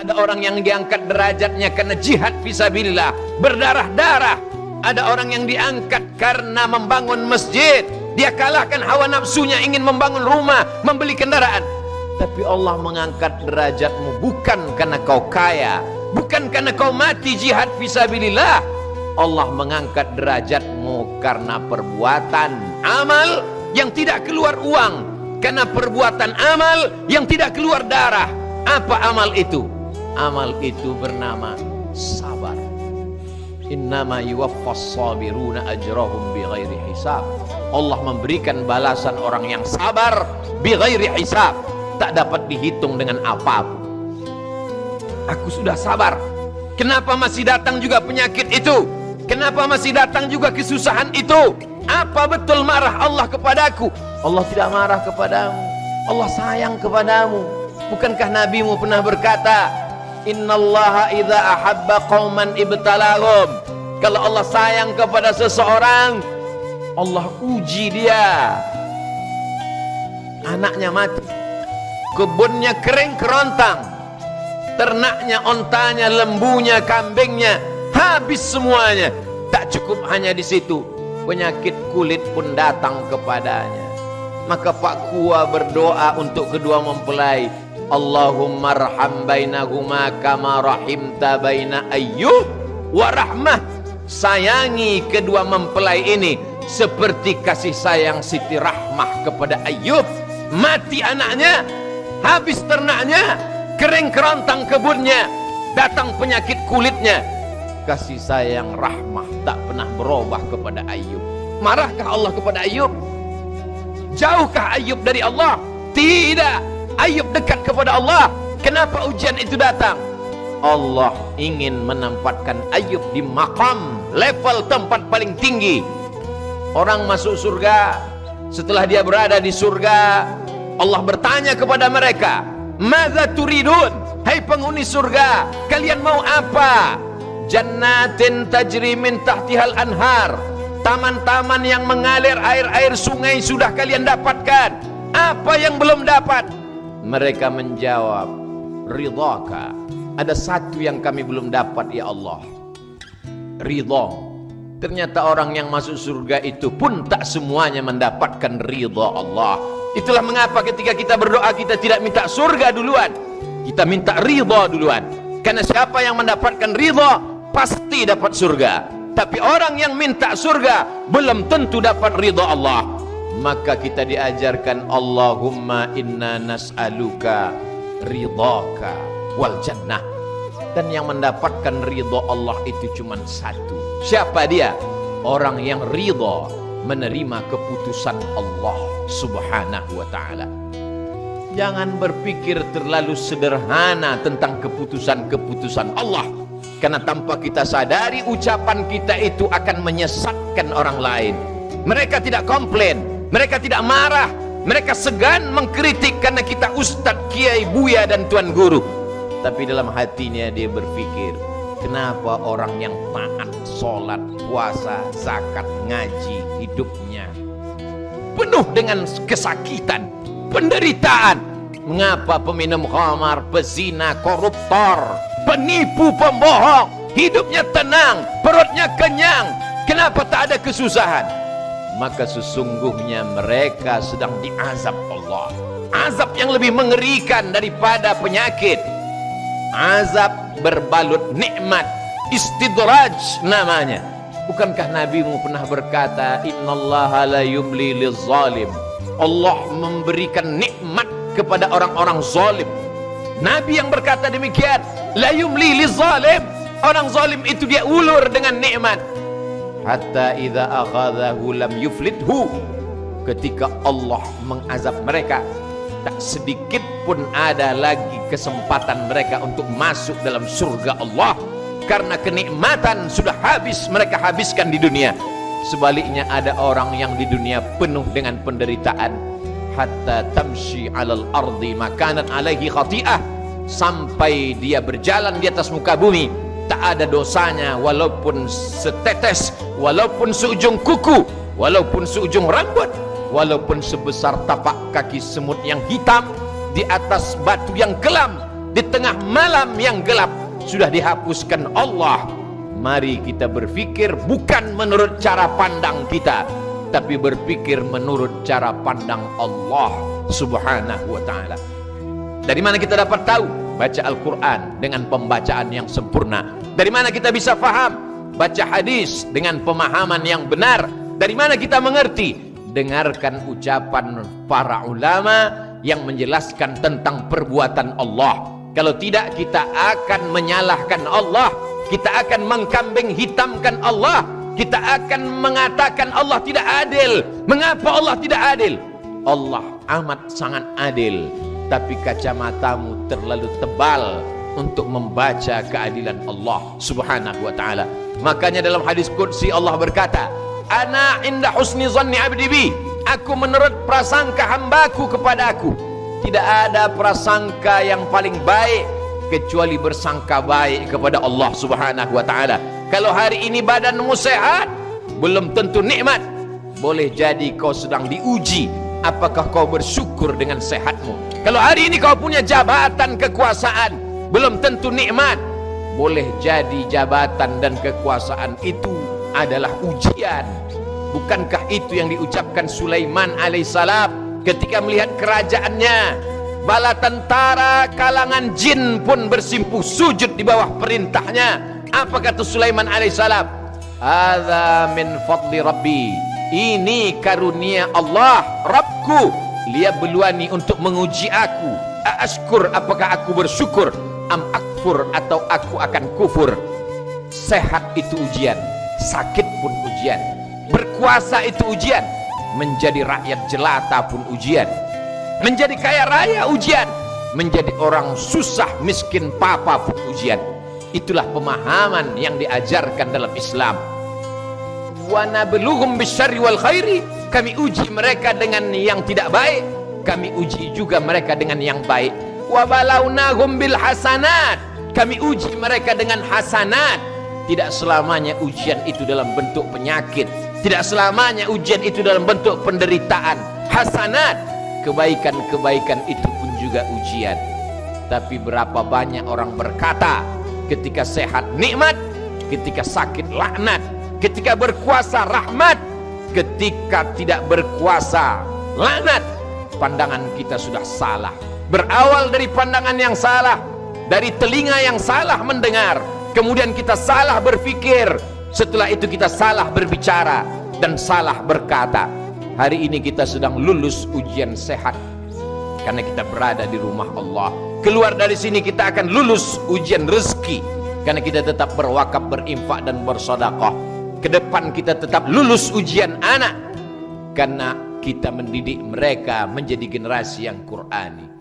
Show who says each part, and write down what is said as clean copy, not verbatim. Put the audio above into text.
Speaker 1: Ada orang yang diangkat derajatnya karena jihad fisabilillah, berdarah-darah. Ada orang yang diangkat karena membangun masjid. Dia kalahkan hawa nafsunya, ingin membangun rumah, membeli kendaraan. Tapi Allah mengangkat derajatmu bukan karena kau kaya, bukan karena kau mati jihad fisabilillah. Allah mengangkat derajatmu karena perbuatan amal yang tidak keluar uang, karena perbuatan amal yang tidak keluar darah. Apa amal itu? Amal itu bernama sabar. Innama yuwaffas sabiruna ajrahum bighairi hisab. Allah memberikan balasan orang yang sabar bighairi hisab, tak dapat dihitung dengan apapun. Aku sudah sabar. Kenapa masih datang juga penyakit itu? Kenapa masih datang juga kesusahan itu? Apa betul marah Allah kepadaku? Allah tidak marah kepadamu. Allah sayang kepadamu. Bukankah nabimu pernah berkata, innallaha idza ahabba qauman ibtalahum. Kalau Allah sayang kepada seseorang, Allah uji dia. Anaknya mati, kebunnya kering kerontang, ternaknya, ontanya, lembunya, kambingnya habis semuanya. Tak cukup hanya di situ, penyakit kulit pun datang kepadanya. Maka Pak Kua berdoa untuk kedua mempelai, Allahumma arham bainahuma kama rahimta baina Ayyub wa rahmah. Sayangi kedua mempelai ini seperti kasih sayang Siti Rahmah kepada Ayyub. Mati anaknya, habis ternaknya, kering kerontang kebunnya, datang penyakit kulitnya. Kasih sayang rahmah tak pernah berubah kepada Ayyub. Marahkah Allah kepada Ayyub? Jauhkah Ayyub dari Allah? Tidak. Ayyub dekat kepada Allah. Kenapa ujian itu datang? Allah ingin menempatkan Ayyub di maqam, level tempat paling tinggi. Orang masuk surga, setelah dia berada di surga, Allah bertanya kepada mereka, madza turidun? Hai penghuni surga, kalian mau apa? Jannatin tajri min tahtihal anhar. Taman-taman yang mengalir air-air sungai sudah kalian dapatkan. Apa yang belum dapat? Mereka menjawab, ridhaka. Ada satu yang kami belum dapat ya Allah, ridha. Ternyata orang yang masuk surga itu pun tak semuanya mendapatkan ridha Allah. Itulah mengapa ketika kita berdoa, kita tidak minta surga duluan, kita minta ridha duluan. Karena siapa yang mendapatkan ridha pasti dapat surga. Tapi orang yang minta surga belum tentu dapat ridha Allah. Maka kita diajarkan, Allahumma inna nas'aluka ridhaka wal jannah. Dan yang mendapatkan ridha Allah itu cuma satu. Siapa dia? Orang yang ridha menerima keputusan Allah subhanahu wa ta'ala. Jangan berpikir terlalu sederhana tentang keputusan-keputusan Allah. Karena tanpa kita sadari, ucapan kita itu akan menyesatkan orang lain. Mereka tidak komplain, mereka tidak marah, mereka segan mengkritik karena kita ustadz, kiai, buya dan tuan guru. Tapi dalam hatinya dia berpikir, kenapa orang yang taat, sholat, puasa, zakat, ngaji, hidupnya penuh dengan kesakitan, penderitaan. Mengapa peminum khamar, pezina, koruptor, penipu, pembohong hidupnya tenang, perutnya kenyang? Kenapa tak ada kesusahan? Maka sesungguhnya mereka sedang diazab Allah. Azab yang lebih mengerikan daripada penyakit. Azab berbalut nikmat, istidraj namanya. Bukankah nabimu pernah berkata, innallaha la yumli lizzalim. Allah memberikan nikmat kepada orang-orang zalim. Nabi yang berkata demikian, la yumli lizzalim. Orang zalim itu dia ulur dengan nikmat. Hatta idza akhadhahu lam yuflithu. Ketika Allah mengazab mereka, tak sedikit pun ada lagi kesempatan mereka untuk masuk dalam surga Allah. Karena kenikmatan sudah habis, mereka habiskan di dunia. Sebaliknya ada orang yang di dunia penuh dengan penderitaan. Hatta tamshi alal ardi makanan alaihi khati'ah. Sampai dia berjalan di atas muka bumi, tak ada dosanya walaupun setetes, walaupun seujung kuku, walaupun seujung rambut, walaupun sebesar tapak kaki semut yang hitam di atas batu yang kelam. di tengah malam yang gelap sudah dihapuskan Allah. Mari kita berpikir bukan menurut cara pandang kita, tapi berpikir menurut cara pandang Allah Subhanahu wa ta'ala. Dari mana kita dapat tahu? Baca Al-Quran dengan pembacaan yang sempurna. Dari mana kita bisa faham? Baca hadis dengan pemahaman yang benar. Dari mana kita mengerti? Dengarkan ucapan para ulama yang menjelaskan tentang perbuatan Allah. Kalau tidak, kita akan menyalahkan Allah, kita akan mengkambing hitamkan Allah, kita akan mengatakan Allah tidak adil. Mengapa Allah tidak adil? Allah amat sangat adil, tapi kacamatamu terlalu tebal untuk membaca keadilan Allah Subhanahu wa ta'ala. Makanya dalam hadis qudsi Allah berkata, ana inda husni zanni abdi bi, aku menurut prasangka hambaku kepada aku. Tidak ada prasangka yang paling baik kecuali bersangka baik kepada Allah Subhanahu wa ta'ala. Kalau hari ini badanmu sehat, belum tentu nikmat. Boleh jadi kau sedang diuji, apakah kau bersyukur dengan sehatmu. Kalau hari ini kau punya jabatan kekuasaan, belum tentu nikmat. Boleh jadi jabatan dan kekuasaan itu adalah ujian. Bukankah itu yang diucapkan Sulaiman alaihissalam ketika melihat kerajaannya, bala tentara kalangan jin pun bersimpuh sujud di bawah perintahnya? Apa kata Sulaiman alaihissalam? Hadza min fadli rabbi, ini karunia Allah Rabbku, liyabluwani, untuk menguji aku. Ashkur, apakah aku bersyukur, am akfur, atau aku akan kufur. Sehat itu ujian, sakit pun ujian, berkuasa itu ujian, menjadi rakyat jelata pun ujian, menjadi kaya raya ujian, menjadi orang susah miskin papa pun ujian. Itulah pemahaman yang diajarkan dalam Islam. Wa nabluhum bisyarri wal khairi, kami uji mereka dengan yang tidak baik, kami uji juga mereka dengan yang baik. Wa balawnahum bil hasanat, kami uji mereka dengan hasanat. Tidak selamanya ujian itu dalam bentuk penyakit, tidak selamanya ujian itu dalam bentuk penderitaan. Hasanat, kebaikan-kebaikan itu pun juga ujian. Tapi berapa banyak orang berkata, ketika sehat nikmat, ketika sakit laknat, ketika berkuasa rahmat, ketika tidak berkuasa laknat. Pandangan kita sudah salah. Berawal dari pandangan yang salah, dari telinga yang salah mendengar, kemudian kita salah berpikir, setelah itu kita salah berbicara dan salah berkata. Hari ini kita sedang lulus ujian sehat karena kita berada di rumah Allah. Keluar dari sini kita akan lulus ujian rezeki karena kita tetap berwakaf, berinfak dan bersedekah. Ke depan kita tetap lulus ujian anak karena kita mendidik mereka menjadi generasi yang Qur'ani.